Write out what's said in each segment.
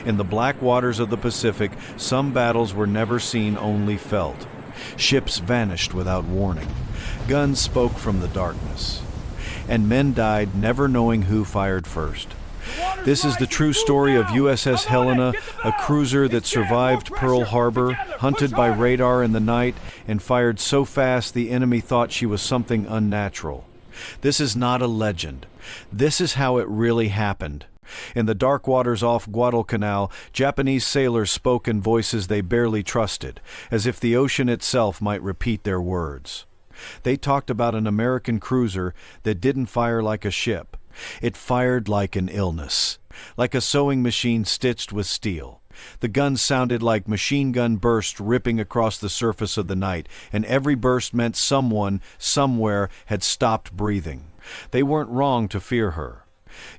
In the black waters of the Pacific, some battles were never seen, only felt. Ships vanished without warning. Guns spoke from the darkness. And men died never knowing who fired first. This is the true story of USS Helena, a cruiser that survived Pearl Harbor, hunted by radar in the night, and fired so fast the enemy thought she was something unnatural. This is not a legend. This is how it really happened. In the dark waters off Guadalcanal, Japanese sailors spoke in voices they barely trusted, as if the ocean itself might repeat their words. They talked about an American cruiser that didn't fire like a ship. It fired like an illness, like a sewing machine stitched with steel. The guns sounded like machine gun bursts ripping across the surface of the night, and every burst meant someone, somewhere, had stopped breathing. They weren't wrong to fear her.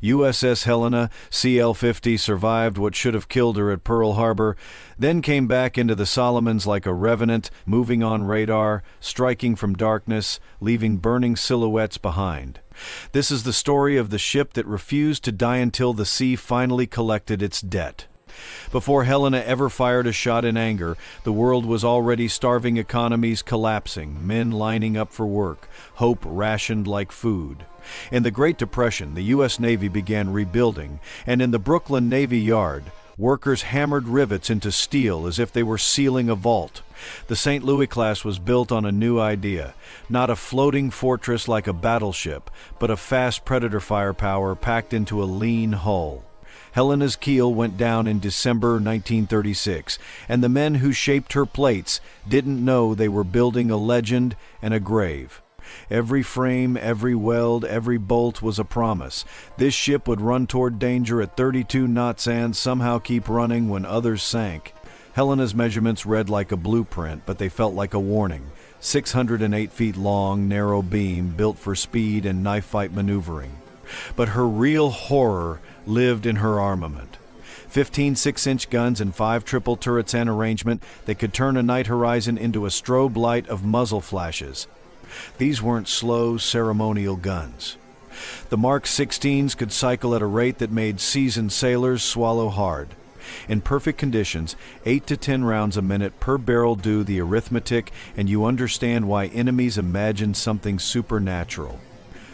USS Helena, CL-50, survived what should have killed her at Pearl Harbor, then came back into the Solomons like a revenant, moving on radar, striking from darkness, leaving burning silhouettes behind. This is the story of the ship that refused to die until the sea finally collected its debt. Before Helena ever fired a shot in anger, the world was already starving, economies collapsing, men lining up for work, hope rationed like food. In the Great Depression, the U.S. Navy began rebuilding, and in the Brooklyn Navy Yard, workers hammered rivets into steel as if they were sealing a vault. The St. Louis class was built on a new idea, not a floating fortress like a battleship, but a fast Predator firepower packed into a lean hull. Helena's keel went down in December 1936, and the men who shaped her plates didn't know they were building a legend and a grave. Every frame, every weld, every bolt was a promise. This ship would run toward danger at 32 knots and somehow keep running when others sank. Helena's measurements read like a blueprint, but they felt like a warning. 608 feet long, narrow beam, built for speed and knife fight maneuvering. But her real horror lived in her armament. 15 6-inch guns and 5 triple turrets and arrangement that could turn a night horizon into a strobe light of muzzle flashes. These weren't slow, ceremonial guns. The Mark 16s could cycle at a rate that made seasoned sailors swallow hard. In perfect conditions, 8 to 10 rounds a minute per barrel do the arithmetic, and you understand why enemies imagined something supernatural.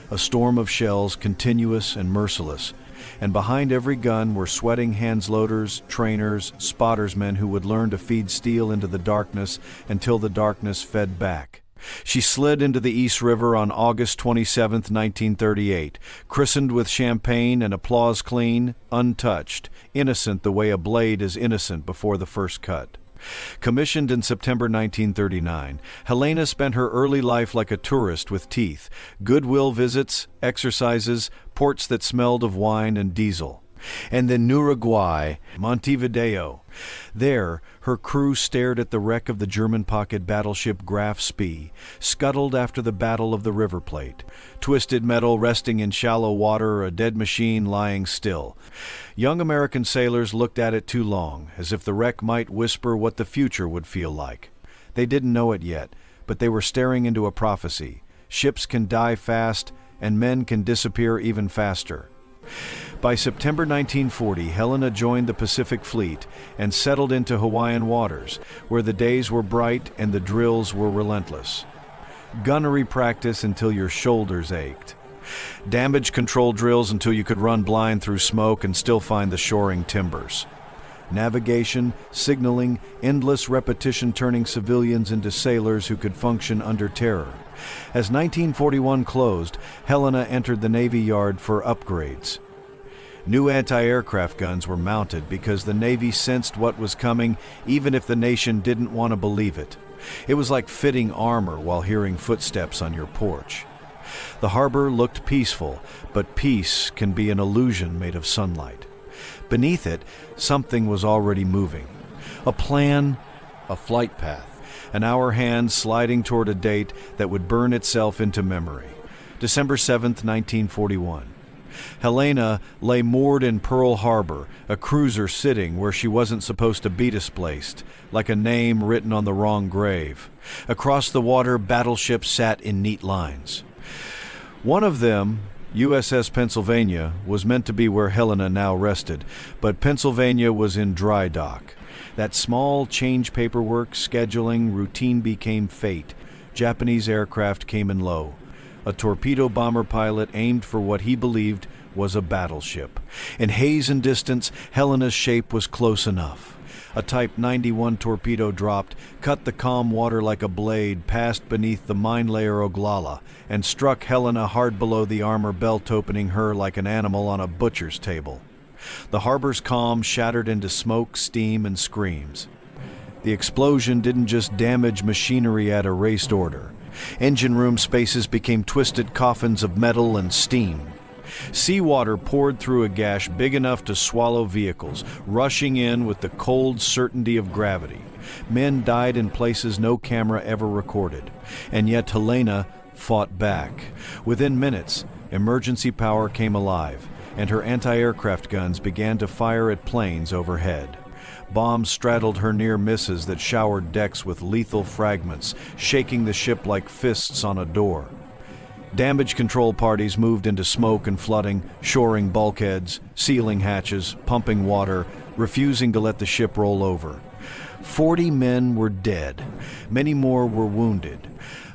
A storm of shells, continuous and merciless, and behind every gun were sweating hands-loaders, trainers, spottersmen who would learn to feed steel into the darkness until the darkness fed back. She slid into the East River on August 27, 1938, christened with champagne and applause clean, untouched, innocent the way a blade is innocent before the first cut. Commissioned in September 1939, Helena spent her early life like a tourist with teeth, goodwill visits, exercises, ports that smelled of wine and diesel. And then Uruguay, Montevideo. There, her crew stared at the wreck of the German pocket battleship Graf Spee, scuttled after the Battle of the River Plate. Twisted metal resting in shallow water, a dead machine lying still. Young American sailors looked at it too long, as if the wreck might whisper what the future would feel like. They didn't know it yet, but they were staring into a prophecy. Ships can die fast, and men can disappear even faster. By September 1940, Helena joined the Pacific Fleet and settled into Hawaiian waters, where the days were bright and the drills were relentless. Gunnery practice until your shoulders ached. Damage control drills until you could run blind through smoke and still find the shoring timbers. Navigation, signaling, endless repetition turning civilians into sailors who could function under terror. As 1941 closed, Helena entered the Navy Yard for upgrades. New anti-aircraft guns were mounted because the Navy sensed what was coming, even if the nation didn't want to believe it. It was like fitting armor while hearing footsteps on your porch. The harbor looked peaceful, but peace can be an illusion made of sunlight. Beneath it, something was already moving. A plan, a flight path, an hour hand sliding toward a date that would burn itself into memory. December 7th, 1941. Helena lay moored in Pearl Harbor, a cruiser sitting where she wasn't supposed to be displaced, like a name written on the wrong grave. Across the water, battleships sat in neat lines. One of them, USS Pennsylvania was meant to be where Helena now rested, but Pennsylvania was in dry dock. That small change paperwork, scheduling, routine became fate. Japanese aircraft came in low. A torpedo bomber pilot aimed for what he believed was a battleship. In haze and distance, Helena's shape was close enough. A Type 91 torpedo dropped, cut the calm water like a blade, passed beneath the mine layer Oglala, and struck Helena hard below the armor belt, opening her like an animal on a butcher's table. The harbor's calm shattered into smoke, steam, and screams. The explosion didn't just damage machinery at a raced order. Engine room spaces became twisted coffins of metal and steam. Seawater poured through a gash big enough to swallow vehicles, rushing in with the cold certainty of gravity. Men died in places no camera ever recorded. And yet Helena fought back. Within minutes, emergency power came alive, and her anti-aircraft guns began to fire at planes overhead. Bombs straddled her near misses that showered decks with lethal fragments, shaking the ship like fists on a door. Damage control parties moved into smoke and flooding, shoring bulkheads, sealing hatches, pumping water, refusing to let the ship roll over. 40 men were dead. Many more were wounded.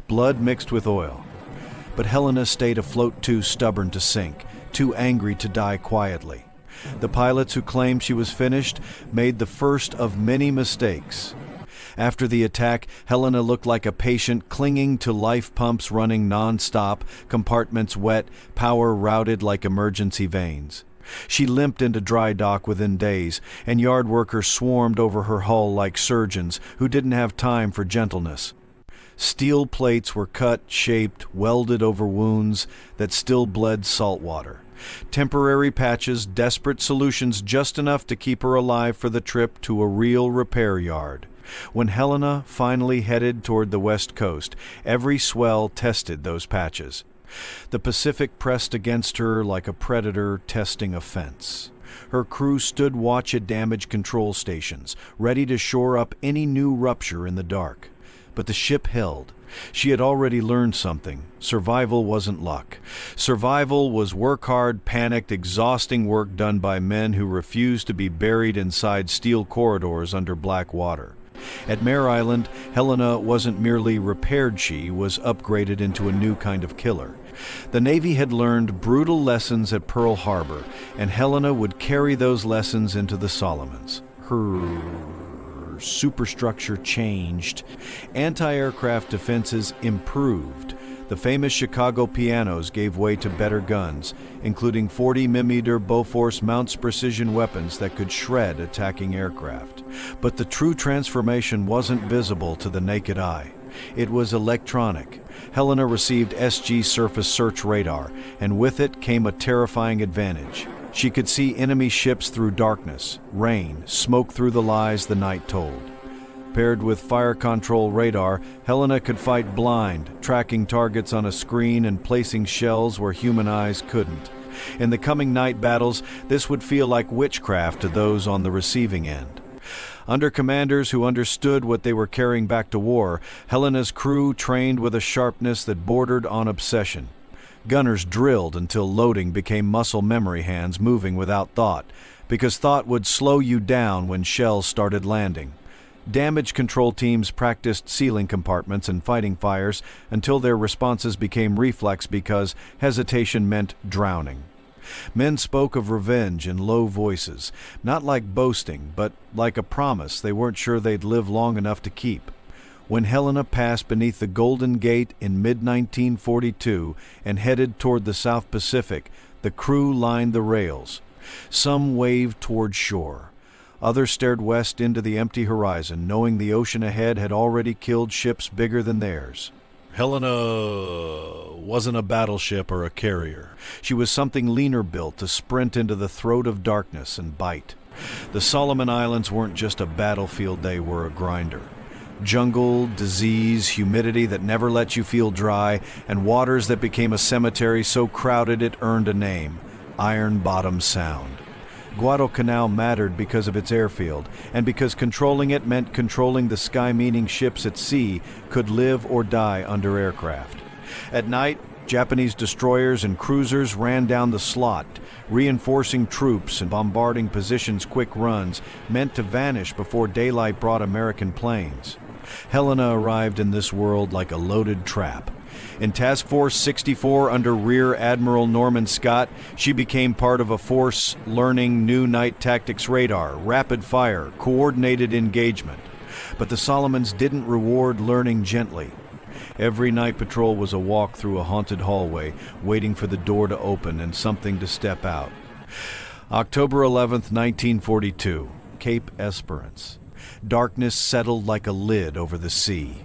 Blood mixed with oil. But Helena stayed afloat, too stubborn to sink, too angry to die quietly. The pilots who claimed she was finished made the first of many mistakes. After the attack, Helena looked like a patient clinging to life pumps running non-stop, compartments wet, power routed like emergency veins. She limped into dry dock within days, and yard workers swarmed over her hull like surgeons who didn't have time for gentleness. Steel plates were cut, shaped, welded over wounds that still bled salt water. Temporary patches, desperate solutions just enough to keep her alive for the trip to a real repair yard. When Helena finally headed toward the west coast, every swell tested those patches. The Pacific pressed against her like a predator testing a fence. Her crew stood watch at damage control stations, ready to shore up any new rupture in the dark. But the ship held. She had already learned something. Survival wasn't luck. Survival was work hard, panicked, exhausting work done by men who refused to be buried inside steel corridors under black water. At Mare Island, Helena wasn't merely repaired, she was upgraded into a new kind of killer. The Navy had learned brutal lessons at Pearl Harbor, and Helena would carry those lessons into the Solomons. Her superstructure changed. Anti-aircraft defenses improved. The famous Chicago pianos gave way to better guns, including 40mm Bofors Mounts precision weapons that could shred attacking aircraft. But the true transformation wasn't visible to the naked eye. It was electronic. Helena received SG surface search radar, and with it came a terrifying advantage. She could see enemy ships through darkness, rain, smoke through the lies the night told. Paired with fire control radar, Helena could fight blind, tracking targets on a screen and placing shells where human eyes couldn't. In the coming night battles, this would feel like witchcraft to those on the receiving end. Under commanders who understood what they were carrying back to war, Helena's crew trained with a sharpness that bordered on obsession. Gunners drilled until loading became muscle memory, hands moving without thought, because thought would slow you down when shells started landing. Damage control teams practiced sealing compartments and fighting fires until their responses became reflex because hesitation meant drowning. Men spoke of revenge in low voices, not like boasting, but like a promise they weren't sure they'd live long enough to keep. When Helena passed beneath the Golden Gate in mid-1942 and headed toward the South Pacific, the crew lined the rails. Some waved toward shore. Others stared west into the empty horizon, knowing the ocean ahead had already killed ships bigger than theirs. Helena wasn't a battleship or a carrier. She was something leaner built to sprint into the throat of darkness and bite. The Solomon Islands weren't just a battlefield, they were a grinder. Jungle, disease, humidity that never let you feel dry, and waters that became a cemetery so crowded it earned a name, Ironbottom Sound. Guadalcanal mattered because of its airfield, and because controlling it meant controlling the sky, meaning ships at sea could live or die under aircraft. At night, Japanese destroyers and cruisers ran down the slot, reinforcing troops and bombarding positions quick runs, meant to vanish before daylight brought American planes. Helena arrived in this world like a loaded trap. In Task Force 64 under Rear Admiral Norman Scott, she became part of a force learning new night tactics radar, rapid fire, coordinated engagement. But the Solomons didn't reward learning gently. Every night patrol was a walk through a haunted hallway, waiting for the door to open and something to step out. October 11th, 1942, Cape Esperance. Darkness settled like a lid over the sea.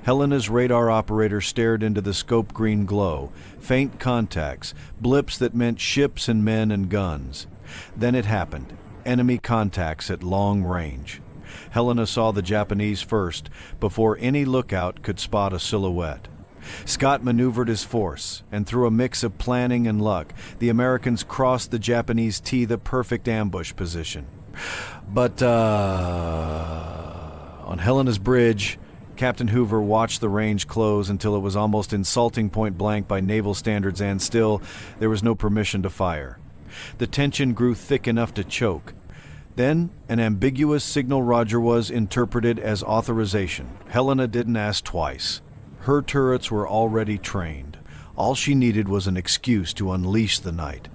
Helena's radar operator stared into the scope green glow, faint contacts, blips that meant ships and men and guns. Then it happened, enemy contacts at long range. Helena saw the Japanese first, before any lookout could spot a silhouette. Scott maneuvered his force, and through a mix of planning and luck, the Americans crossed the Japanese T, the perfect ambush position. But, on Helena's bridge, Captain Hoover watched the range close until it was almost insulting point blank by naval standards, and still, there was no permission to fire. The tension grew thick enough to choke. Then, an ambiguous signal Roger was interpreted as authorization. Helena didn't ask twice. Her turrets were already trained. All she needed was an excuse to unleash the night.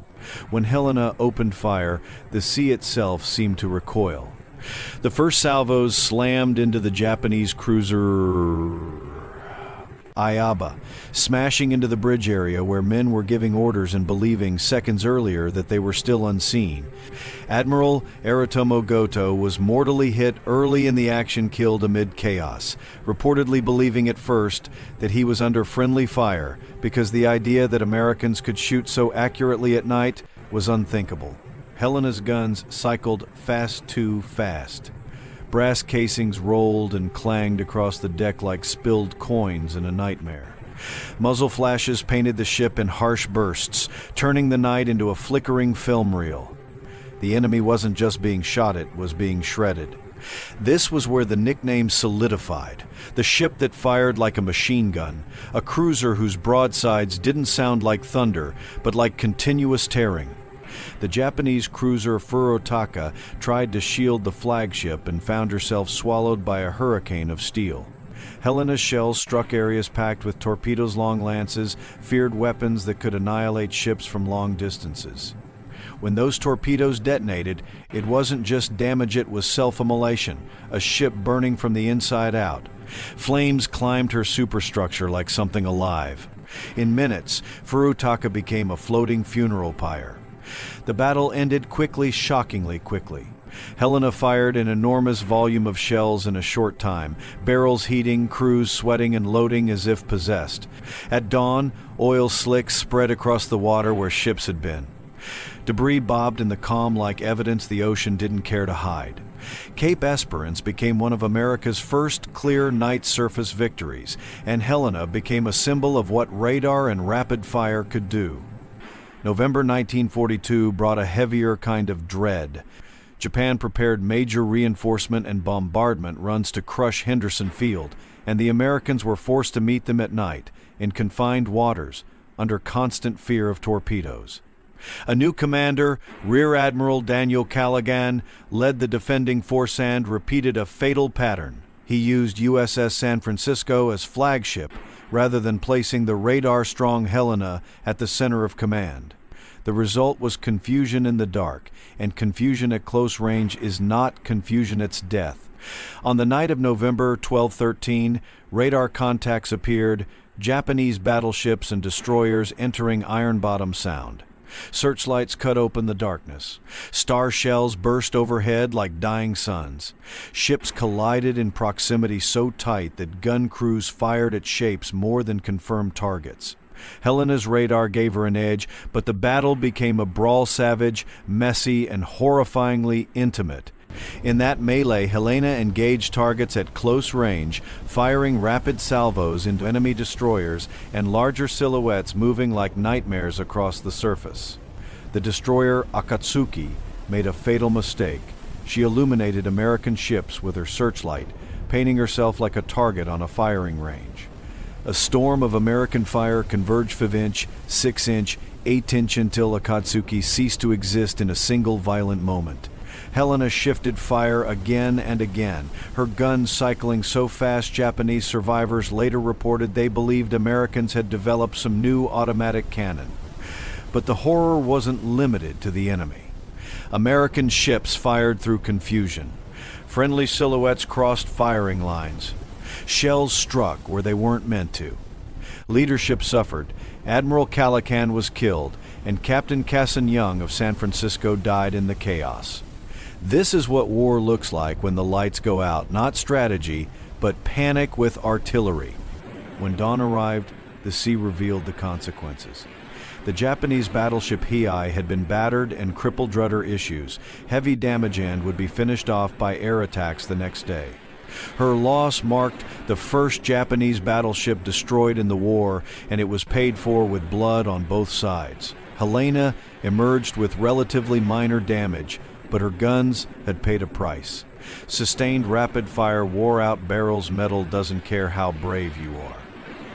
When Helena opened fire, the sea itself seemed to recoil. The first salvos slammed into the Japanese cruiser Iaba, smashing into the bridge area where men were giving orders and believing seconds earlier that they were still unseen. Admiral Aritomo Goto was mortally hit early in the action, killed amid chaos, reportedly believing at first that he was under friendly fire because the idea that Americans could shoot so accurately at night was unthinkable. Helena's guns cycled fast too fast. Brass casings rolled and clanged across the deck like spilled coins in a nightmare. Muzzle flashes painted the ship in harsh bursts, turning the night into a flickering film reel. The enemy wasn't just being shot at, was being shredded. This was where the nickname solidified. The ship that fired like a machine gun, a cruiser whose broadsides didn't sound like thunder, but like continuous tearing. The Japanese cruiser Furutaka tried to shield the flagship and found herself swallowed by a hurricane of steel. Helena's shells struck areas packed with torpedoes, long lances, feared weapons that could annihilate ships from long distances. When those torpedoes detonated, it wasn't just damage, it was self-immolation, a ship burning from the inside out. Flames climbed her superstructure like something alive. In minutes, Furutaka became a floating funeral pyre. The battle ended quickly, shockingly quickly. Helena fired an enormous volume of shells in a short time, barrels heating, crews sweating and loading as if possessed. At dawn, oil slicks spread across the water where ships had been. Debris bobbed in the calm like evidence the ocean didn't care to hide. Cape Esperance became one of America's first clear night surface victories, and Helena became a symbol of what radar and rapid fire could do. November 1942 brought a heavier kind of dread. Japan prepared major reinforcement and bombardment runs to crush Henderson Field, and the Americans were forced to meet them at night, in confined waters, under constant fear of torpedoes. A new commander, Rear Admiral Daniel Callaghan, led the defending force and repeated a fatal pattern. He used USS San Francisco as flagship, rather than placing the radar-strong Helena at the center of command. The result was confusion in the dark, and confusion at close range is not confusion, it's death. On the night of November 12-13, radar contacts appeared, Japanese battleships and destroyers entering Ironbottom Sound. Searchlights cut open the darkness. Star shells burst overhead like dying suns. Ships collided in proximity so tight that gun crews fired at shapes more than confirmed targets. Helena's radar gave her an edge, but the battle became a brawl, savage, messy, and horrifyingly intimate. In that melee, Helena engaged targets at close range, firing rapid salvos into enemy destroyers and larger silhouettes moving like nightmares across the surface. The destroyer Akatsuki made a fatal mistake. She illuminated American ships with her searchlight, painting herself like a target on a firing range. A storm of American fire converged 5-inch, 6-inch, 8-inch until Akatsuki ceased to exist in a single violent moment. Helena shifted fire again and again, her guns cycling so fast Japanese survivors later reported they believed Americans had developed some new automatic cannon. But the horror wasn't limited to the enemy. American ships fired through confusion. Friendly silhouettes crossed firing lines. Shells struck where they weren't meant to. Leadership suffered. Admiral Calacan was killed, and Captain Casson Young of San Francisco died in the chaos. This is what war looks like when the lights go out, not strategy, but panic with artillery. When dawn arrived, the sea revealed the consequences. The Japanese battleship Hiei had been battered and crippled rudder issues. Heavy damage and would be finished off by air attacks the next day. Her loss marked the first Japanese battleship destroyed in the war, and it was paid for with blood on both sides. Helena emerged with relatively minor damage, but her guns had paid a price. Sustained rapid fire wore out barrels. Metal doesn't care how brave you are.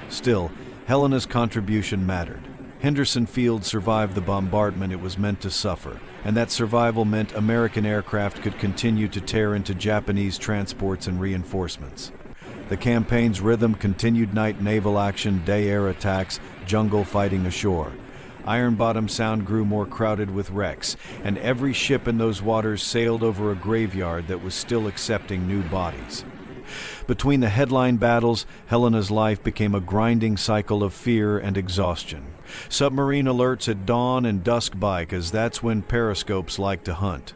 Still, Helena's contribution mattered. Henderson Field survived the bombardment it was meant to suffer, and that survival meant American aircraft could continue to tear into Japanese transports and reinforcements. The campaign's rhythm continued: night naval action, day air attacks, jungle fighting ashore. Ironbottom Sound grew more crowded with wrecks, and every ship in those waters sailed over a graveyard that was still accepting new bodies. Between the headline battles, Helena's life became a grinding cycle of fear and exhaustion. Submarine alerts at dawn and dusk by, 'cause that's when periscopes like to hunt.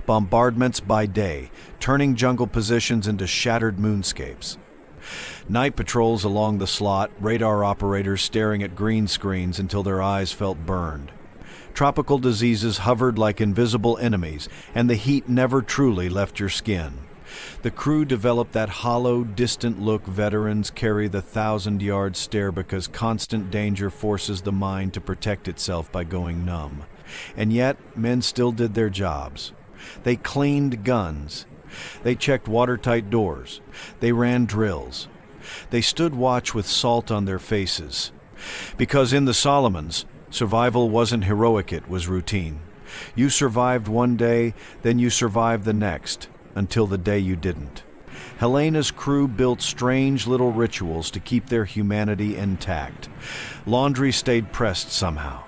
Bombardments by day, turning jungle positions into shattered moonscapes. Night patrols along the slot, radar operators staring at green screens until their eyes felt burned. Tropical diseases hovered like invisible enemies, and the heat never truly left your skin. The crew developed that hollow, distant look veterans carry, the 1,000-yard stare, because constant danger forces the mind to protect itself by going numb. And yet, men still did their jobs. They cleaned guns. They checked watertight doors. They ran drills. They stood watch with salt on their faces. Because in the Solomons, survival wasn't heroic, it was routine. You survived one day, then you survived the next, until the day you didn't. Helena's crew built strange little rituals to keep their humanity intact. Laundry stayed pressed somehow.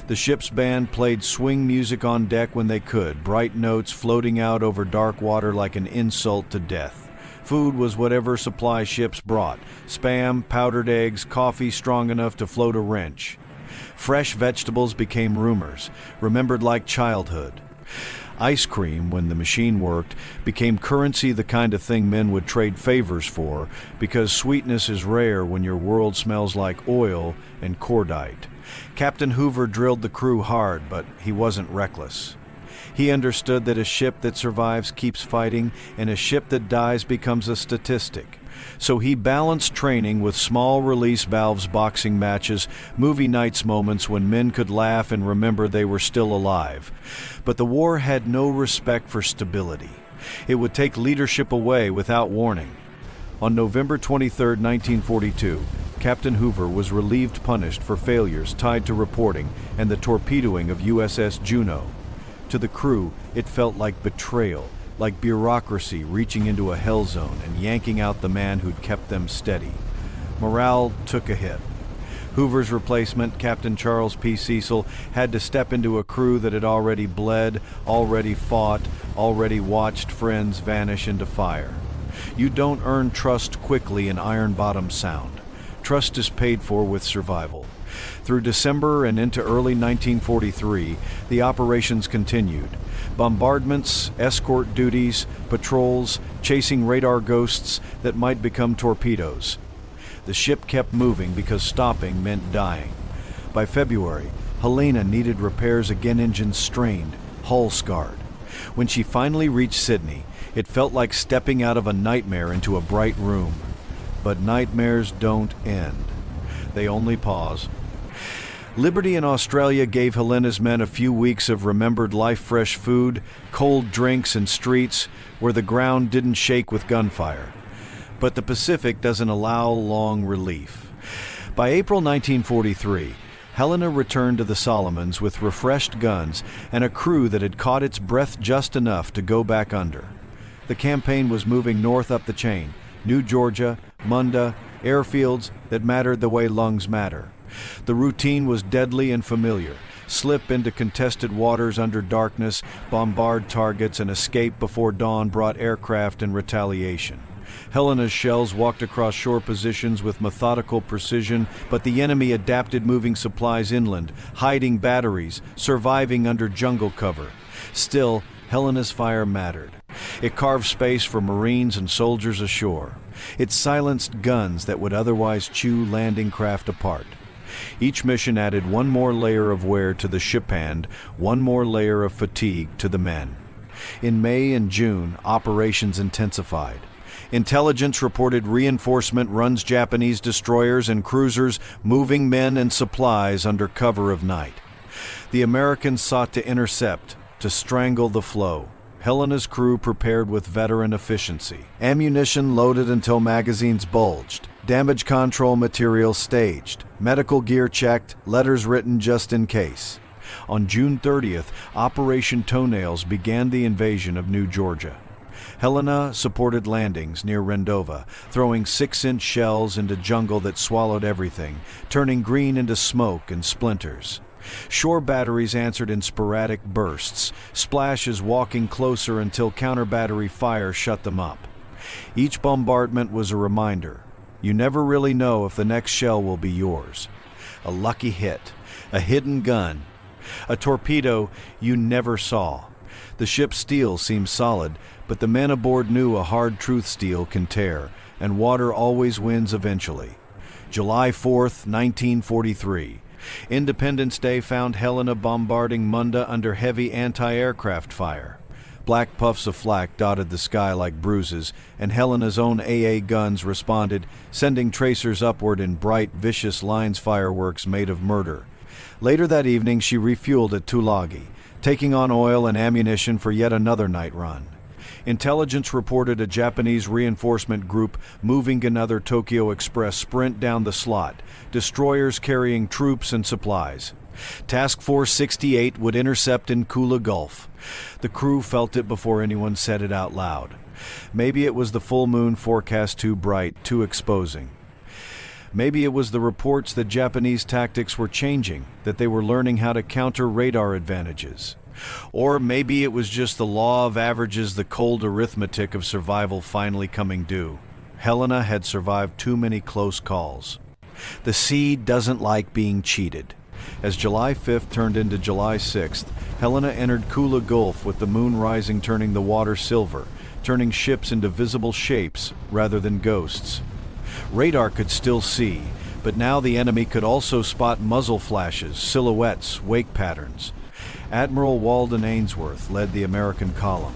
The ship's band played swing music on deck when they could, bright notes floating out over dark water like an insult to death. Food was whatever supply ships brought: Spam, powdered eggs, coffee strong enough to float a wrench. Fresh vegetables became rumors, remembered like childhood. Ice cream, when the machine worked, became currency, the kind of thing men would trade favors for, because sweetness is rare when your world smells like oil and cordite. Captain Hoover drilled the crew hard, but he wasn't reckless. He understood that a ship that survives keeps fighting, and a ship that dies becomes a statistic. So he balanced training with small release valves, boxing matches, movie nights, moments when men could laugh and remember they were still alive. But the war had no respect for stability. It would take leadership away without warning. On November 23, 1942, Captain Hoover was relieved, punished for failures tied to reporting and the torpedoing of USS Juneau. To the crew, it felt like betrayal, like bureaucracy reaching into a hell zone and yanking out the man who'd kept them steady. Morale took a hit. Hoover's replacement, Captain Charles P. Cecil, had to step into a crew that had already bled, already fought, already watched friends vanish into fire. You don't earn trust quickly in Ironbottom Sound. Trust is paid for with survival. Through December and into early 1943, the operations continued. Bombardments, escort duties, patrols, chasing radar ghosts that might become torpedoes. The ship kept moving because stopping meant dying. By February, Helena needed repairs again, engines strained, hull scarred. When she finally reached Sydney, it felt like stepping out of a nightmare into a bright room. But nightmares don't end. They only pause. Liberty in Australia gave Helena's men a few weeks of remembered life-fresh food, cold drinks, and streets where the ground didn't shake with gunfire. But the Pacific doesn't allow long relief. By April 1943, Helena returned to the Solomons with refreshed guns and a crew that had caught its breath just enough to go back under. The campaign was moving north up the chain, New Georgia, Munda, airfields that mattered the way lungs matter. The routine was deadly and familiar. Slip into contested waters under darkness, bombard targets, and escape before dawn brought aircraft and retaliation. Helena's shells walked across shore positions with methodical precision, but the enemy adapted moving supplies inland, hiding batteries, surviving under jungle cover. Still, Helena's fire mattered. It carved space for Marines and soldiers ashore. It silenced guns that would otherwise chew landing craft apart. Each mission added one more layer of wear to the ship hand, one more layer of fatigue to the men. In May and June, operations intensified. Intelligence reported reinforcement runs Japanese destroyers and cruisers moving men and supplies under cover of night. The Americans sought to intercept, to strangle the flow. Helena's crew prepared with veteran efficiency. Ammunition loaded until magazines bulged. Damage control material staged. Medical gear checked. Letters written just in case. On June 30th, Operation Toenails began the invasion of New Georgia. Helena supported landings near Rendova, throwing 6-inch shells into jungle that swallowed everything, turning green into smoke and splinters. Shore batteries answered in sporadic bursts, splashes walking closer until counter-battery fire shut them up. Each bombardment was a reminder. You never really know if the next shell will be yours. A lucky hit, a hidden gun, a torpedo you never saw. The ship's steel seemed solid, but the men aboard knew a hard truth steel can tear, and water always wins eventually. July 4th, 1943. Independence Day found Helena bombarding Munda under heavy anti-aircraft fire. Black puffs of flak dotted the sky like bruises, and Helena's own AA guns responded, sending tracers upward in bright, vicious lines fireworks made of murder. Later that evening, she refueled at Tulagi, taking on oil and ammunition for yet another night run. Intelligence reported a Japanese reinforcement group moving another Tokyo Express sprint down the slot, destroyers carrying troops and supplies. Task Force 68 would intercept in Kula Gulf. The crew felt it before anyone said it out loud. Maybe it was the full moon forecast too bright, too exposing. Maybe it was the reports that Japanese tactics were changing, that they were learning how to counter radar advantages. Or maybe it was just the law of averages, the cold arithmetic of survival finally coming due. Helena had survived too many close calls. The sea doesn't like being cheated. As July 5th turned into July 6th, Helena entered Kula Gulf with the moon rising, turning the water silver, turning ships into visible shapes rather than ghosts. Radar could still see, but now the enemy could also spot muzzle flashes, silhouettes, wake patterns. Admiral Walden Ainsworth led the American column,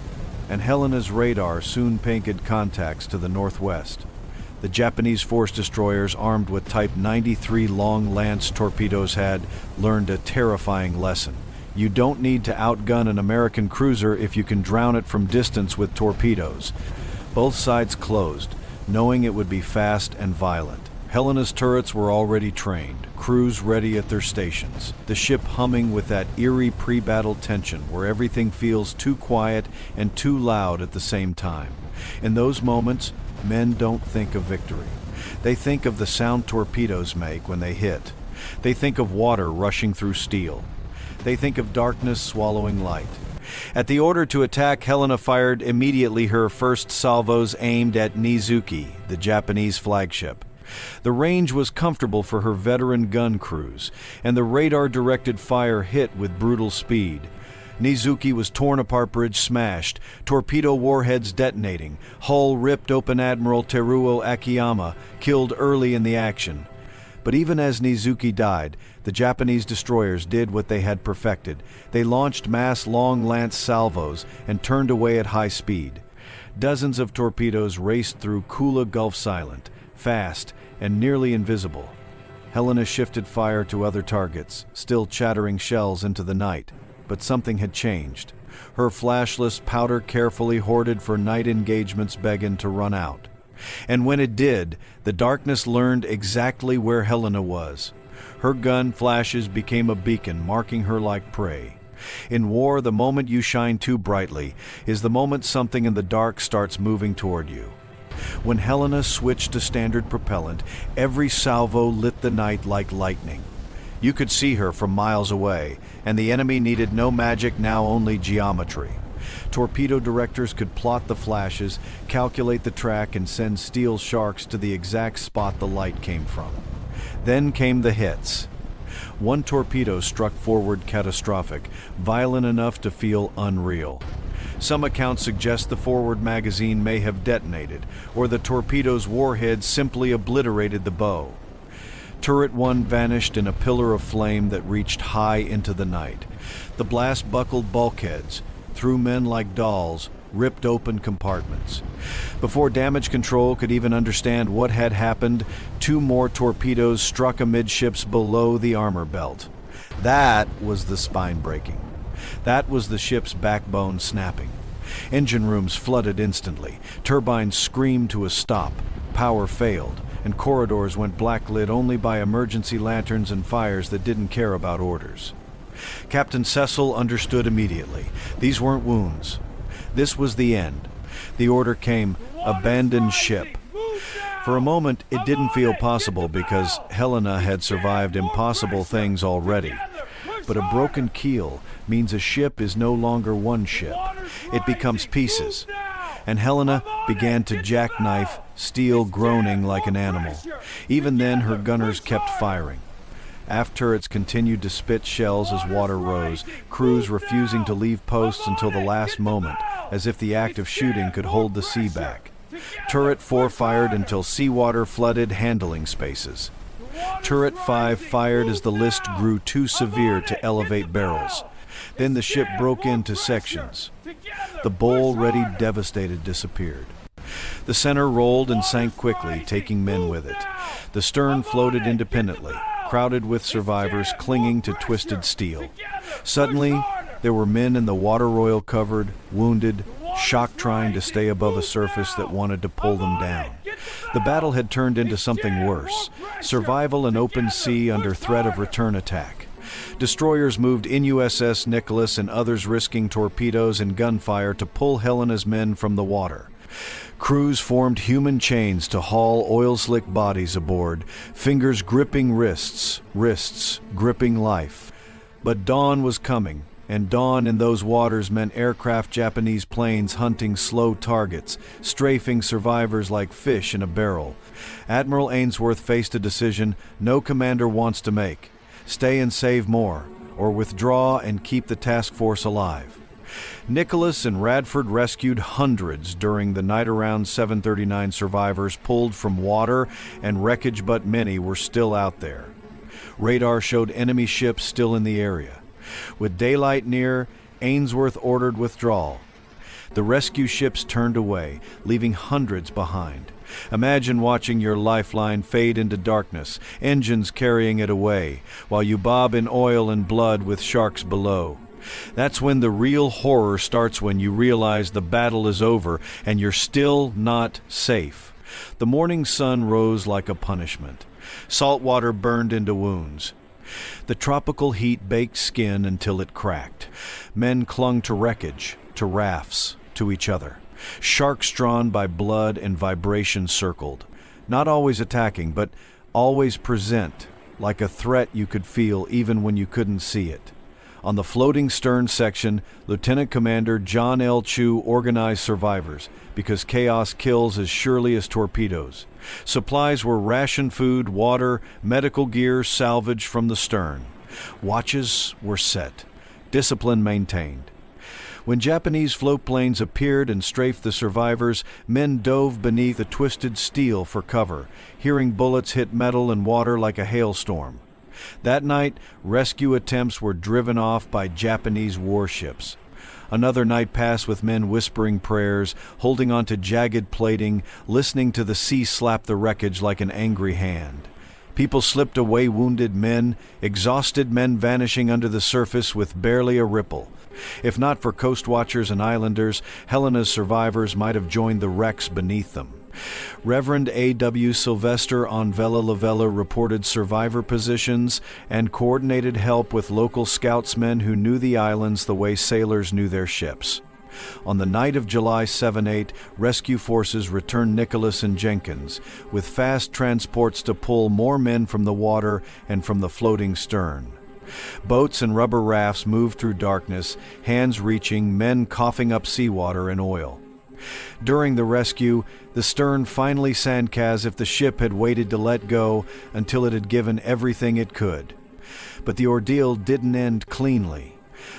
and Helena's radar soon painted contacts to the northwest. The Japanese force destroyers armed with Type 93 long Lance torpedoes had learned a terrifying lesson. You don't need to outgun an American cruiser if you can drown it from distance with torpedoes. Both sides closed, knowing it would be fast and violent. Helena's turrets were already trained, crews ready at their stations, the ship humming with that eerie pre-battle tension where everything feels too quiet and too loud at the same time. In those moments, men don't think of victory. They think of the sound torpedoes make when they hit. They think of water rushing through steel. They think of darkness swallowing light. At the order to attack, Helena fired immediately her first salvos aimed at Nizuki, the Japanese flagship. The range was comfortable for her veteran gun crews, and the radar-directed fire hit with brutal speed. Nizuki was torn apart, bridge smashed, torpedo warheads detonating, hull ripped open. Admiral Teruo Akiyama killed early in the action. But even as Nizuki died, the Japanese destroyers did what they had perfected. They launched mass long lance salvos and turned away at high speed. Dozens of torpedoes raced through Kula Gulf silent, fast, and nearly invisible. Helena shifted fire to other targets, still chattering shells into the night. But something had changed. Her flashless powder, carefully hoarded for night engagements, began to run out. And when it did, the darkness learned exactly where Helena was. Her gun flashes became a beacon, marking her like prey. In war, the moment you shine too brightly is the moment something in the dark starts moving toward you. When Helena switched to standard propellant, every salvo lit the night like lightning. You could see her from miles away, and the enemy needed no magic, now only geometry. Torpedo directors could plot the flashes, calculate the track, and send steel sharks to the exact spot the light came from. Then came the hits. One torpedo struck forward catastrophic, violent enough to feel unreal. Some accounts suggest the forward magazine may have detonated, or the torpedo's warhead simply obliterated the bow. Turret 1 vanished in a pillar of flame that reached high into the night. The blast buckled bulkheads, threw men like dolls, ripped open compartments. Before damage control could even understand what had happened, 2 more torpedoes struck amidships below the armor belt. That was the spine breaking. That was the ship's backbone snapping. Engine rooms flooded instantly. Turbines screamed to a stop. Power failed, and corridors went blacklit only by emergency lanterns and fires that didn't care about orders. Captain Cecil understood immediately. These weren't wounds. This was the end. The order came, abandon ship. For a moment, it didn't feel possible because Helena had survived impossible things already. But a broken keel means a ship is no longer one ship. It becomes pieces. And Helena began to jackknife, steel groaning like an animal. Even then, her gunners kept firing. Aft turrets continued to spit shells as water rose, crews refusing to leave posts until the last moment, as if the act of shooting could hold the sea back. Turret 4 fired until seawater flooded handling spaces. Turret 5 fired as the list grew too severe to elevate barrels. Then the ship broke into sections. The bowl, ready devastated, disappeared. The center rolled and sank quickly, taking men with it. The stern floated independently, crowded with survivors clinging to twisted steel. Suddenly, there were men in the water royal covered, wounded, shocked, trying to stay above a surface that wanted to pull them down. The battle had turned into something worse, survival in open sea under threat of return attack. Destroyers moved in USS Nicholas and others risking torpedoes and gunfire to pull Helena's men from the water. Crews formed human chains to haul oil-slick bodies aboard, fingers gripping wrists, wrists gripping life. But dawn was coming, and dawn in those waters meant aircraft Japanese planes hunting slow targets, strafing survivors like fish in a barrel. Admiral Ainsworth faced a decision no commander wants to make: stay and save more, or withdraw and keep the task force alive. Nicholas and Radford rescued hundreds during the night. Around 739 survivors pulled from water and wreckage, but many were still out there. Radar showed enemy ships still in the area. With daylight near, Ainsworth ordered withdrawal. The rescue ships turned away, leaving hundreds behind. Imagine watching your lifeline fade into darkness, engines carrying it away, while you bob in oil and blood with sharks below. That's when the real horror starts, when you realize the battle is over and you're still not safe. The morning sun rose like a punishment. Salt water burned into wounds. The tropical heat baked skin until it cracked. Men clung to wreckage, to rafts, to each other. Sharks drawn by blood and vibration circled, not always attacking, but always present, like a threat you could feel even when you couldn't see it. On the floating stern section, Lieutenant Commander John L. Chu organized survivors, because chaos kills as surely as torpedoes. Supplies were ration food, water, medical gear salvaged from the stern. Watches were set, discipline maintained. When Japanese float planes appeared and strafed the survivors, men dove beneath the twisted steel for cover, hearing bullets hit metal and water like a hailstorm. That night, rescue attempts were driven off by Japanese warships. Another night passed with men whispering prayers, holding onto jagged plating, listening to the sea slap the wreckage like an angry hand. People slipped away, wounded men, exhausted men vanishing under the surface with barely a ripple. If not for coast watchers and islanders, Helena's survivors might have joined the wrecks beneath them. Reverend A.W. Sylvester on Vela La Vela reported survivor positions and coordinated help with local scoutsmen who knew the islands the way sailors knew their ships. On the night of July 7-8, rescue forces returned Nicholas and Jenkins, with fast transports to pull more men from the water and from the floating stern. Boats and rubber rafts moved through darkness, hands reaching, men coughing up seawater and oil. During the rescue, the stern finally sank as if the ship had waited to let go until it had given everything it could. But the ordeal didn't end cleanly.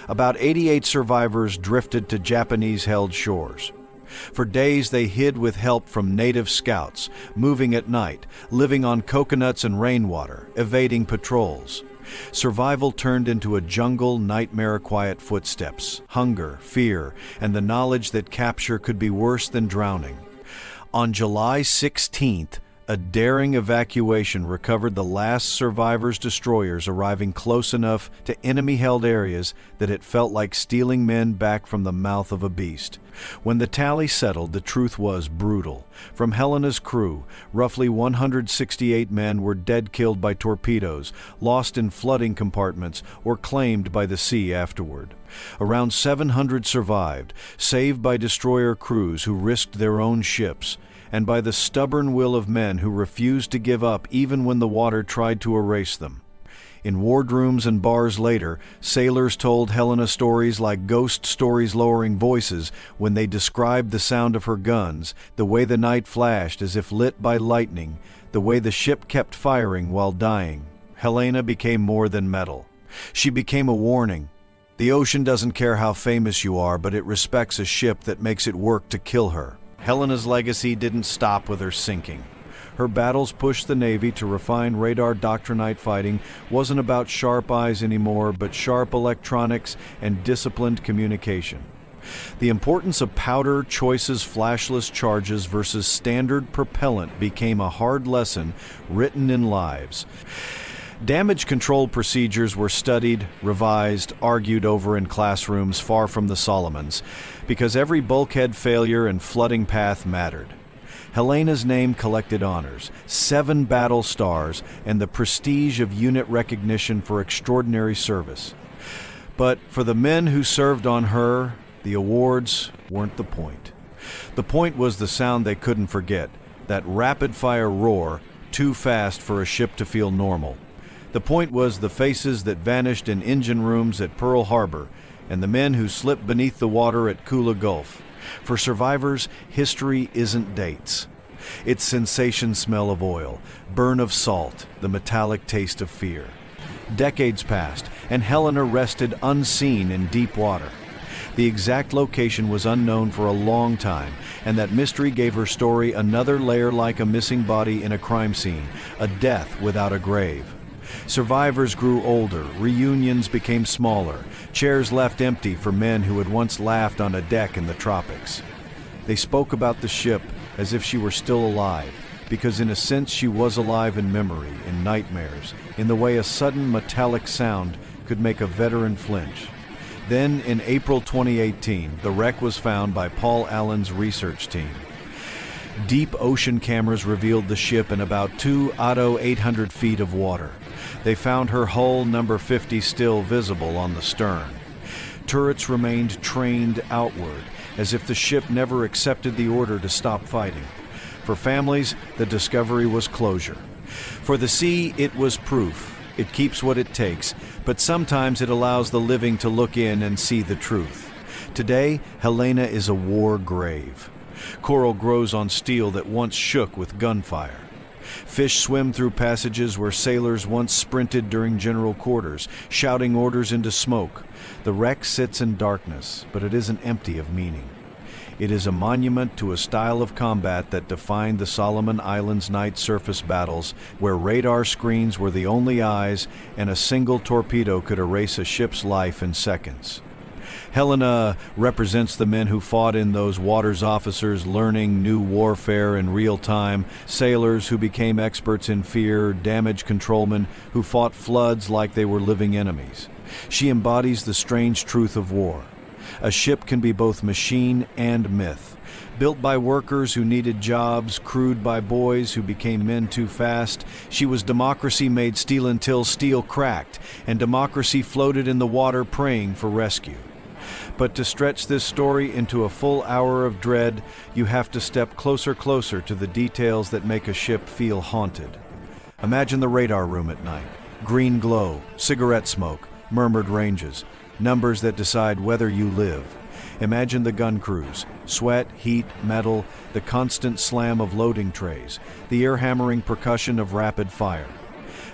About 88 survivors drifted to Japanese-held shores. For days they hid with help from native scouts, moving at night, living on coconuts and rainwater, evading patrols. Survival turned into a jungle nightmare, quiet footsteps, hunger, fear, and the knowledge that capture could be worse than drowning. On July 16th, a daring evacuation recovered the last survivors' destroyers, arriving close enough to enemy-held areas that it felt like stealing men back from the mouth of a beast. When the tally settled, the truth was brutal. From Helena's crew, roughly 168 men were dead, killed by torpedoes, lost in flooding compartments, or claimed by the sea afterward. Around 700 survived, saved by destroyer crews who risked their own ships, and by the stubborn will of men who refused to give up even when the water tried to erase them. In wardrooms and bars later, sailors told Helena stories like ghost stories, lowering voices when they described the sound of her guns, the way the night flashed as if lit by lightning, the way the ship kept firing while dying. Helena became more than metal. She became a warning. The ocean doesn't care how famous you are, but it respects a ship that makes it work to kill her. Helena's legacy didn't stop with her sinking. Her battles pushed the Navy to refine radar. Doctrinite fighting wasn't about sharp eyes anymore, but sharp electronics and disciplined communication. The importance of powder choices, flashless charges versus standard propellant became a hard lesson written in lives. Damage control procedures were studied, revised, argued over in classrooms far from the Solomons, because every bulkhead failure and flooding path mattered. Helena's name collected honors, 7 battle stars, and the prestige of unit recognition for extraordinary service. But for the men who served on her, the awards weren't the point. The point was the sound they couldn't forget, that rapid-fire roar, too fast for a ship to feel normal. The point was the faces that vanished in engine rooms at Pearl Harbor and the men who slipped beneath the water at Kula Gulf. For survivors, history isn't dates. It's sensation, smell of oil, burn of salt, the metallic taste of fear. Decades passed, and Helena rested unseen in deep water. The exact location was unknown for a long time, and that mystery gave her story another layer, like a missing body in a crime scene, a death without a grave. Survivors grew older, reunions became smaller, chairs left empty for men who had once laughed on a deck in the tropics. They spoke about the ship as if she were still alive, because in a sense she was alive in memory, in nightmares, in the way a sudden metallic sound could make a veteran flinch. Then, in April 2018, the wreck was found by Paul Allen's research team. Deep ocean cameras revealed the ship in about 800 feet of water. They found her hull, number 50, still visible on the stern. Turrets remained trained outward, as if the ship never accepted the order to stop fighting. For families, the discovery was closure. For the sea, it was proof. It keeps what it takes, but sometimes it allows the living to look in and see the truth. Today, Helena is a war grave. Coral grows on steel that once shook with gunfire. Fish swim through passages where sailors once sprinted during general quarters, shouting orders into smoke. The wreck sits in darkness, but it isn't empty of meaning. It is a monument to a style of combat that defined the Solomon Islands night surface battles, where radar screens were the only eyes and a single torpedo could erase a ship's life in seconds. Helena represents the men who fought in those waters, officers learning new warfare in real time, sailors who became experts in fear, damage controlmen who fought floods like they were living enemies. She embodies the strange truth of war. A ship can be both machine and myth, Built by workers who needed jobs, crewed by boys who became men too fast, she was democracy made steel until steel cracked, and democracy floated in the water praying for rescue. But to stretch this story into a full hour of dread, you have to step closer to the details that make a ship feel haunted. Imagine the radar room at night. Green glow, cigarette smoke, murmured ranges, numbers that decide whether you live. Imagine the gun crews, sweat, heat, metal, the constant slam of loading trays, the ear-hammering percussion of rapid fire.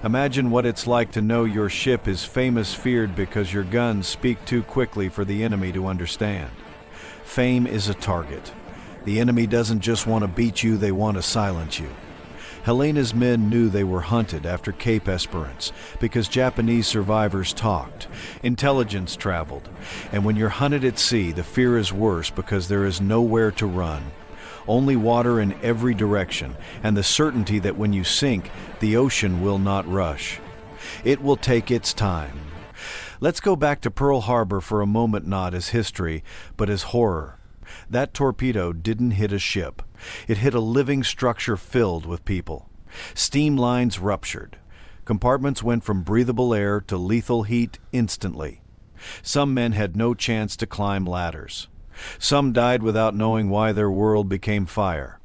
Imagine what it's like to know your ship is feared because your guns speak too quickly for the enemy to understand. Fame is a target. The enemy doesn't just want to beat you, they want to silence you. Helena's men knew they were hunted after Cape Esperance because Japanese survivors talked. Intelligence traveled. And when you're hunted at sea, the fear is worse because there is nowhere to run. Only water in every direction, and the certainty that when you sink, the ocean will not rush. It will take its time. Let's go back to Pearl Harbor for a moment, not as history, but as horror. That torpedo didn't hit a ship. It hit a living structure filled with people. Steam lines ruptured. Compartments went from breathable air to lethal heat instantly. Some men had no chance to climb ladders. Some died without knowing why their world became fire.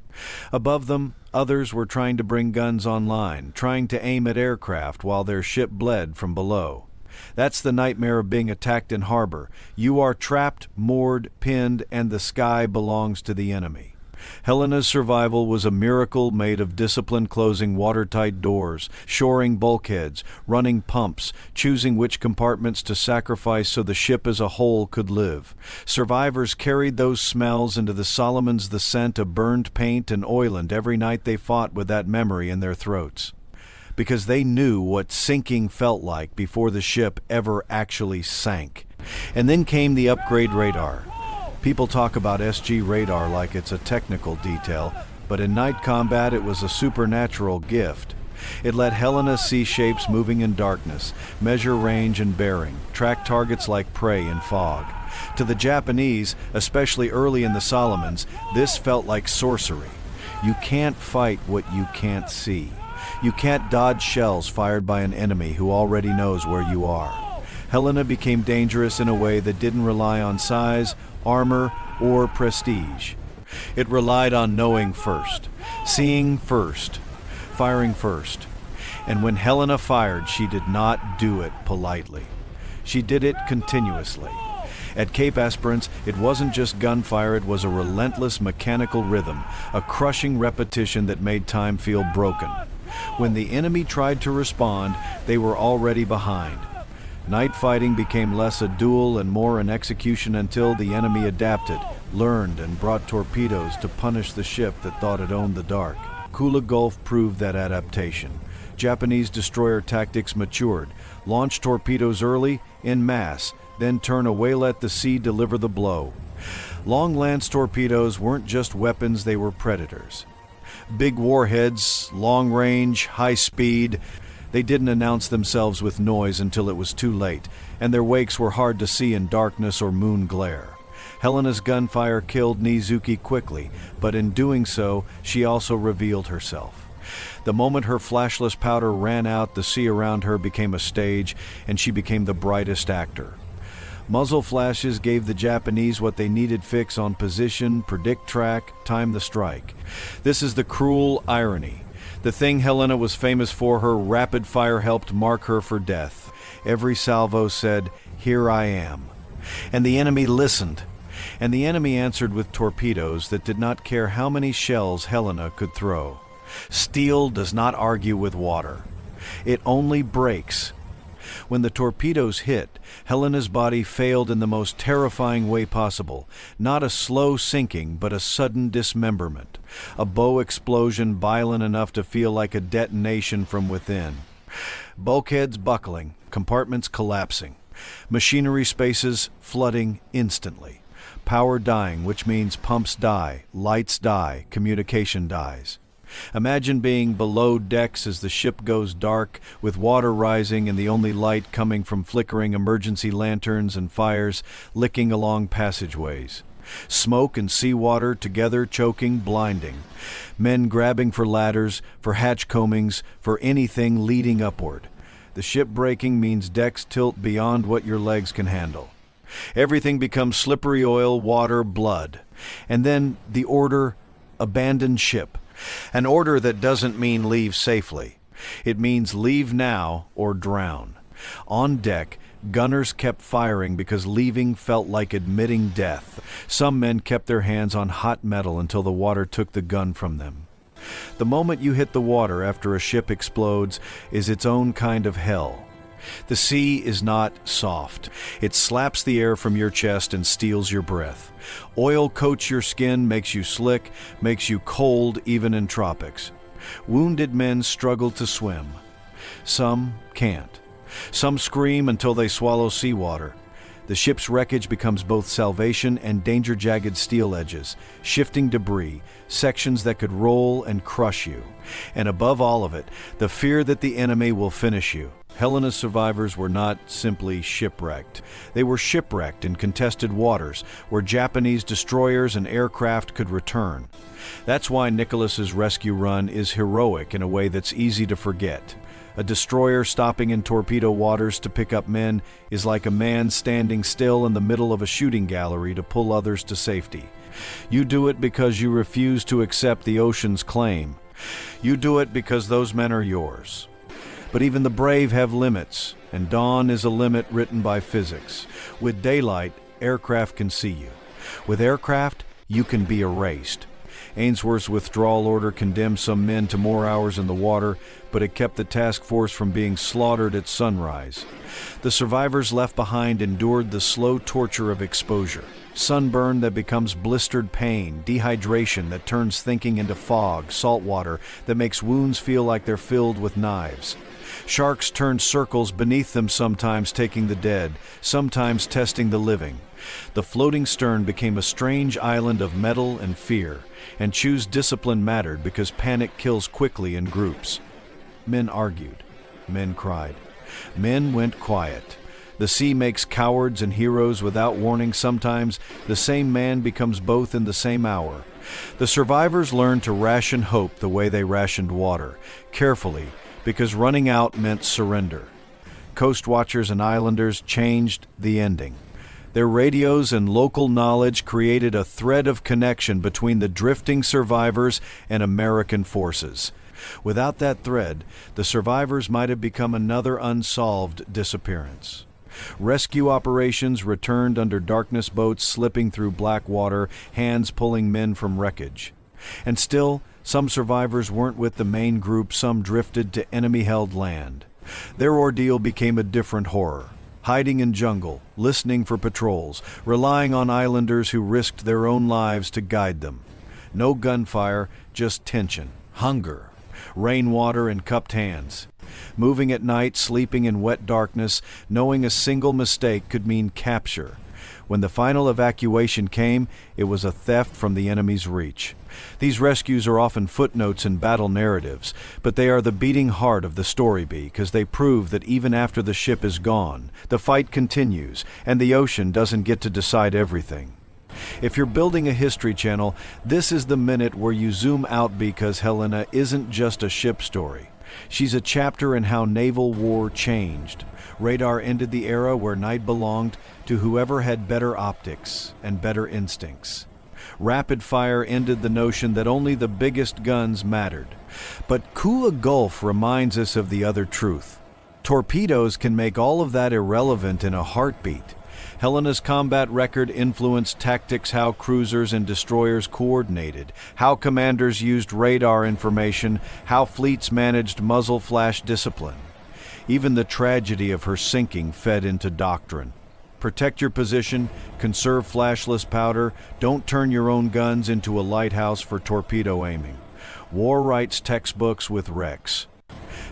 Above them, others were trying to bring guns online, trying to aim at aircraft while their ship bled from below. That's the nightmare of being attacked in harbor. You are trapped, moored, pinned, and the sky belongs to the enemy. Helena's survival was a miracle made of discipline, closing watertight doors, shoring bulkheads, running pumps, choosing which compartments to sacrifice so the ship as a whole could live. Survivors carried those smells into the Solomons, the scent of burned paint and oiland every night they fought with that memory in their throats. Because they knew what sinking felt like before the ship ever actually sank. And then came the upgrade radar. People talk about SG radar like it's a technical detail, but in night combat it was a supernatural gift. It let Helena see shapes moving in darkness, measure range and bearing, track targets like prey in fog. To the Japanese, especially early in the Solomons, this felt like sorcery. You can't fight what you can't see. You can't dodge shells fired by an enemy who already knows where you are. Helena became dangerous in a way that didn't rely on size, armor, or prestige. It relied on knowing first, seeing first, firing first. And when Helena fired, she did not do it politely. She did it continuously. At Cape Esperance, it wasn't just gunfire, it was a relentless mechanical rhythm, a crushing repetition that made time feel broken. When the enemy tried to respond, they were already behind. Night fighting became less a duel and more an execution until the enemy adapted, learned, and brought torpedoes to punish the ship that thought it owned the dark. Kula Gulf proved that adaptation. Japanese destroyer tactics matured, launched torpedoes early, en masse, then turn away, let the sea deliver the blow. Long lance torpedoes weren't just weapons, they were predators. Big warheads, long range, high speed. They didn't announce themselves with noise until it was too late, and their wakes were hard to see in darkness or moon glare. Helena's gunfire killed Nizuki quickly, but in doing so, she also revealed herself. The moment her flashless powder ran out, the sea around her became a stage, and she became the brightest actor. Muzzle flashes gave the Japanese what they needed: fix on position, predict track, time the strike. This is the cruel irony. The thing Helena was famous for, her rapid fire, helped mark her for death. Every salvo said, "Here I am." And the enemy listened. And the enemy answered with torpedoes that did not care how many shells Helena could throw. Steel does not argue with water. It only breaks. When the torpedoes hit, Helena's body failed in the most terrifying way possible. Not a slow sinking, but a sudden dismemberment. A bow explosion violent enough to feel like a detonation from within. Bulkheads buckling, compartments collapsing. Machinery spaces flooding instantly. Power dying, which means pumps die, lights die, communication dies. Imagine being below decks as the ship goes dark, with water rising and the only light coming from flickering emergency lanterns and fires licking along passageways. Smoke and seawater together choking, blinding. Men grabbing for ladders, for hatch combings, for anything leading upward. The ship breaking means decks tilt beyond what your legs can handle. Everything becomes slippery oil, water, blood. And then the order, abandon ship. An order that doesn't mean leave safely. It means leave now or drown. On deck, gunners kept firing because leaving felt like admitting death. Some men kept their hands on hot metal until the water took the gun from them. The moment you hit the water after a ship explodes is its own kind of hell. The sea is not soft. It slaps the air from your chest and steals your breath. Oil coats your skin, makes you slick, makes you cold even in tropics. Wounded men struggle to swim. Some can't. Some scream until they swallow seawater. The ship's wreckage becomes both salvation and danger-jagged steel edges, shifting debris, sections that could roll and crush you. And above all of it, the fear that the enemy will finish you. Helena's survivors were not simply shipwrecked. They were shipwrecked in contested waters, where Japanese destroyers and aircraft could return. That's why Nicholas's rescue run is heroic in a way that's easy to forget. A destroyer stopping in torpedo waters to pick up men is like a man standing still in the middle of a shooting gallery to pull others to safety. You do it because you refuse to accept the ocean's claim. You do it because those men are yours. But even the brave have limits, and dawn is a limit written by physics. With daylight, aircraft can see you. With aircraft, you can be erased. Ainsworth's withdrawal order condemned some men to more hours in the water, but it kept the task force from being slaughtered at sunrise. The survivors left behind endured the slow torture of exposure. Sunburn that becomes blistered pain, dehydration that turns thinking into fog, salt water that makes wounds feel like they're filled with knives. Sharks turned circles beneath them, sometimes taking the dead, sometimes testing the living. The floating stern became a strange island of metal and fear, and choose discipline mattered because panic kills quickly in groups. Men argued. Men cried. Men went quiet. The sea makes cowards and heroes without warning. Sometimes the same man becomes both in the same hour. The survivors learned to ration hope the way they rationed water, carefully, because running out meant surrender. Coast watchers and islanders changed the ending. Their radios and local knowledge created a thread of connection between the drifting survivors and American forces. Without that thread, the survivors might have become another unsolved disappearance. Rescue operations returned under darkness, boats slipping through black water, hands pulling men from wreckage. And still, some survivors weren't with the main group. Some drifted to enemy-held land. Their ordeal became a different horror. Hiding in jungle, listening for patrols, relying on islanders who risked their own lives to guide them. No gunfire, just tension, hunger, rainwater in cupped hands. Moving at night, sleeping in wet darkness, knowing a single mistake could mean capture. When the final evacuation came, it was a theft from the enemy's reach. These rescues are often footnotes in battle narratives, but they are the beating heart of the story because they prove that even after the ship is gone, the fight continues, and the ocean doesn't get to decide everything. If you're building a history channel, this is the minute where you zoom out because Helena isn't just a ship story. She's a chapter in how naval war changed. Radar ended the era where night belonged to whoever had better optics and better instincts. Rapid fire ended the notion that only the biggest guns mattered. But Kula Gulf reminds us of the other truth. Torpedoes can make all of that irrelevant in a heartbeat. Helena's combat record influenced tactics, how cruisers and destroyers coordinated, how commanders used radar information, how fleets managed muzzle flash discipline. Even the tragedy of her sinking fed into doctrine. Protect your position, conserve flashless powder, don't turn your own guns into a lighthouse for torpedo aiming. War writes textbooks with wrecks.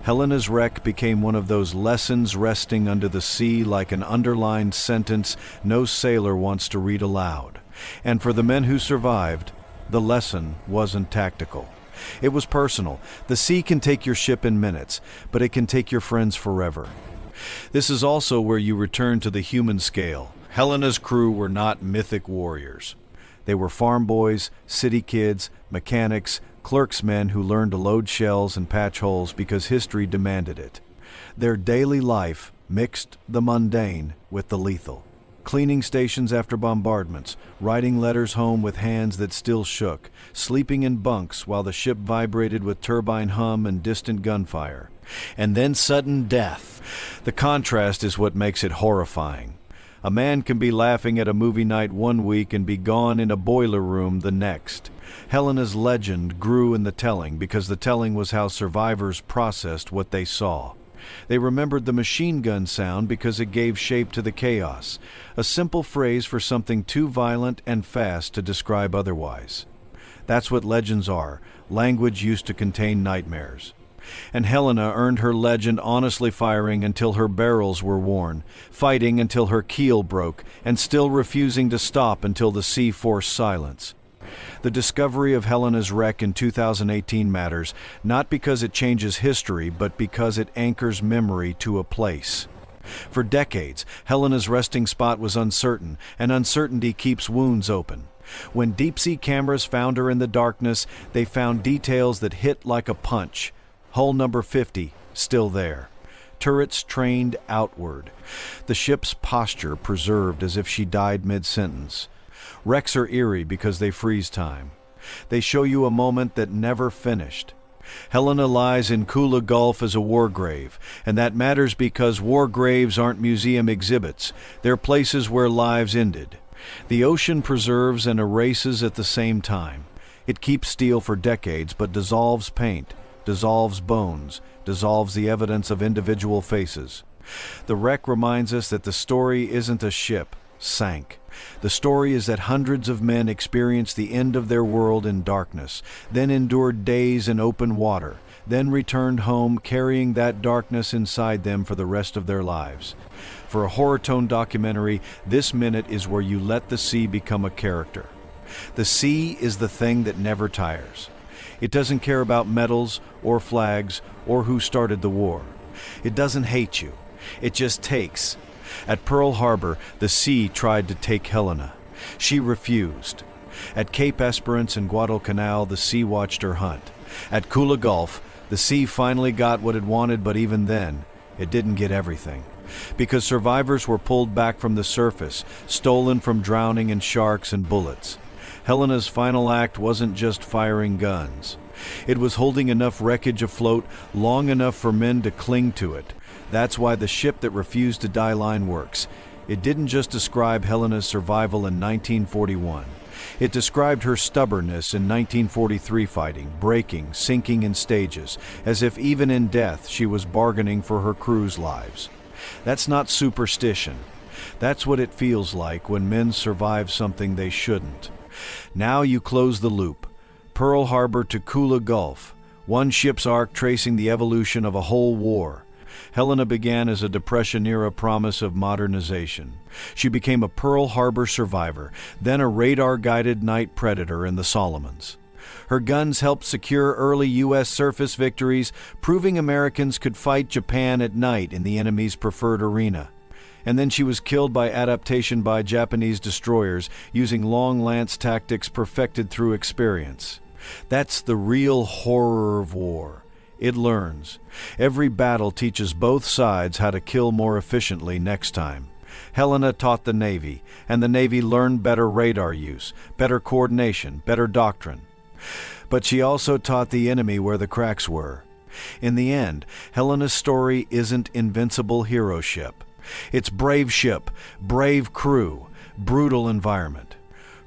Helena's wreck became one of those lessons resting under the sea like an underlined sentence no sailor wants to read aloud. And for the men who survived, the lesson wasn't tactical. It was personal. The sea can take your ship in minutes, but it can take your friends forever. This is also where you return to the human scale. Helena's crew were not mythic warriors. They were farm boys, city kids, mechanics, clerksmen who learned to load shells and patch holes because history demanded it. Their daily life mixed the mundane with the lethal. Cleaning stations after bombardments, writing letters home with hands that still shook, sleeping in bunks while the ship vibrated with turbine hum and distant gunfire. And then sudden death. The contrast is what makes it horrifying. A man can be laughing at a movie night one week and be gone in a boiler room the next. Helena's legend grew in the telling because the telling was how survivors processed what they saw. They remembered the machine gun sound because it gave shape to the chaos, a simple phrase for something too violent and fast to describe otherwise. That's what legends are, language used to contain nightmares. And Helena earned her legend honestly firing until her barrels were worn, fighting until her keel broke, and still refusing to stop until the sea forced silence. The discovery of Helena's wreck in 2018 matters, not because it changes history, but because it anchors memory to a place. For decades, Helena's resting spot was uncertain, and uncertainty keeps wounds open. When deep-sea cameras found her in the darkness, they found details that hit like a punch. Hull number 50, still there. Turrets trained outward. The ship's posture preserved as if she died mid-sentence. Wrecks are eerie because they freeze time. They show you a moment that never finished. Helena lies in Kula Gulf as a war grave, and that matters because war graves aren't museum exhibits. They're places where lives ended. The ocean preserves and erases at the same time. It keeps steel for decades, but dissolves paint, dissolves bones, dissolves the evidence of individual faces. The wreck reminds us that the story isn't a ship sank. The story is that hundreds of men experienced the end of their world in darkness, then endured days in open water, then returned home carrying that darkness inside them for the rest of their lives. For a horror-tone documentary, this minute is where you let the sea become a character. The sea is the thing that never tires. It doesn't care about medals or flags or who started the war. It doesn't hate you. It just takes. At Pearl Harbor, the sea tried to take Helena. She refused. At Cape Esperance and Guadalcanal, the sea watched her hunt. At Kula Gulf, the sea finally got what it wanted, but even then, it didn't get everything. Because survivors were pulled back from the surface, stolen from drowning and sharks and bullets. Helena's final act wasn't just firing guns. It was holding enough wreckage afloat long enough for men to cling to it. That's why the ship that refused to die line works. It didn't just describe Helena's survival in 1941. It described her stubbornness in 1943 fighting, breaking, sinking in stages, as if even in death she was bargaining for her crew's lives. That's not superstition. That's what it feels like when men survive something they shouldn't. Now you close the loop. Pearl Harbor to Kula Gulf. One ship's arc tracing the evolution of a whole war. Helena began as a Depression-era promise of modernization. She became a Pearl Harbor survivor, then a radar-guided night predator in the Solomons. Her guns helped secure early U.S. surface victories, proving Americans could fight Japan at night in the enemy's preferred arena. And then she was killed by adaptation by Japanese destroyers using long lance tactics perfected through experience. That's the real horror of war. It learns. Every battle teaches both sides how to kill more efficiently next time. Helena taught the Navy, and the Navy learned better radar use, better coordination, better doctrine. But she also taught the enemy where the cracks were. In the end, Helena's story isn't invincible hero ship. It's brave ship, brave crew, brutal environment.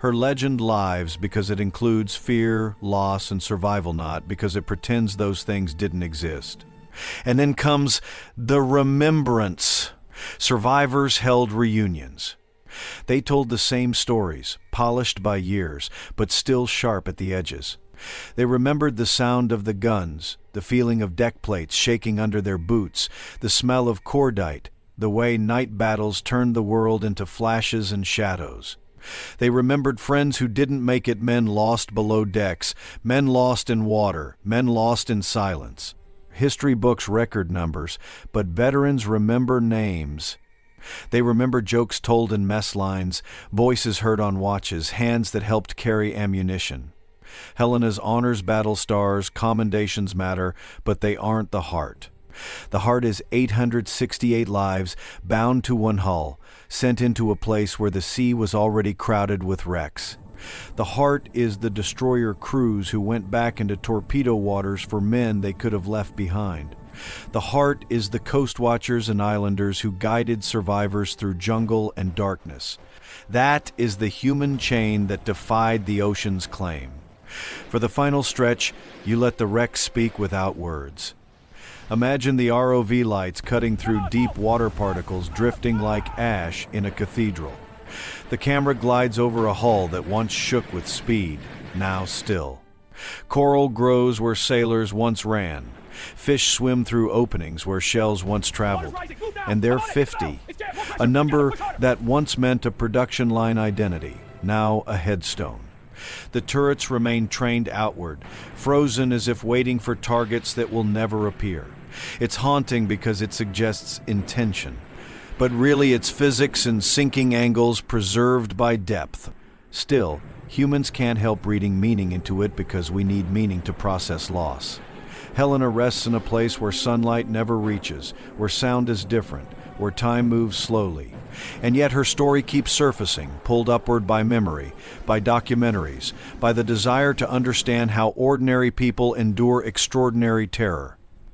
Her legend lives because it includes fear, loss, and survival, not because it pretends those things didn't exist. And then comes the remembrance. Survivors held reunions. They told the same stories, polished by years, but still sharp at the edges. They remembered the sound of the guns, the feeling of deck plates shaking under their boots, the smell of cordite, the way night battles turned the world into flashes and shadows. They remembered friends who didn't make it, men lost below decks, men lost in water, men lost in silence. History books record numbers, but veterans remember names. They remember jokes told in mess lines, voices heard on watches, hands that helped carry ammunition. Helena's honors battle stars, commendations matter, but they aren't the heart. The heart is 868 lives bound to one hull, sent into a place where the sea was already crowded with wrecks. The heart is the destroyer crews who went back into torpedo waters for men they could have left behind. The heart is the coast watchers and islanders who guided survivors through jungle and darkness. That is the human chain that defied the ocean's claim. For the final stretch, you let the wreck speak without words. Imagine the ROV lights cutting through deep water particles drifting like ash in a cathedral. The camera glides over a hull that once shook with speed, now still. Coral grows where sailors once ran. Fish swim through openings where shells once traveled. And they're 50, a number that once meant a production line identity, now a headstone. The turrets remain trained outward, frozen as if waiting for targets that will never appear. It's haunting because it suggests intention, but really it's physics and sinking angles preserved by depth. Still, humans can't help reading meaning into it because we need meaning to process loss. Helena rests in a place where sunlight never reaches, where sound is different, where time moves slowly. And yet her story keeps surfacing, pulled upward by memory, by documentaries, by the desire to understand how ordinary people endure extraordinary terror.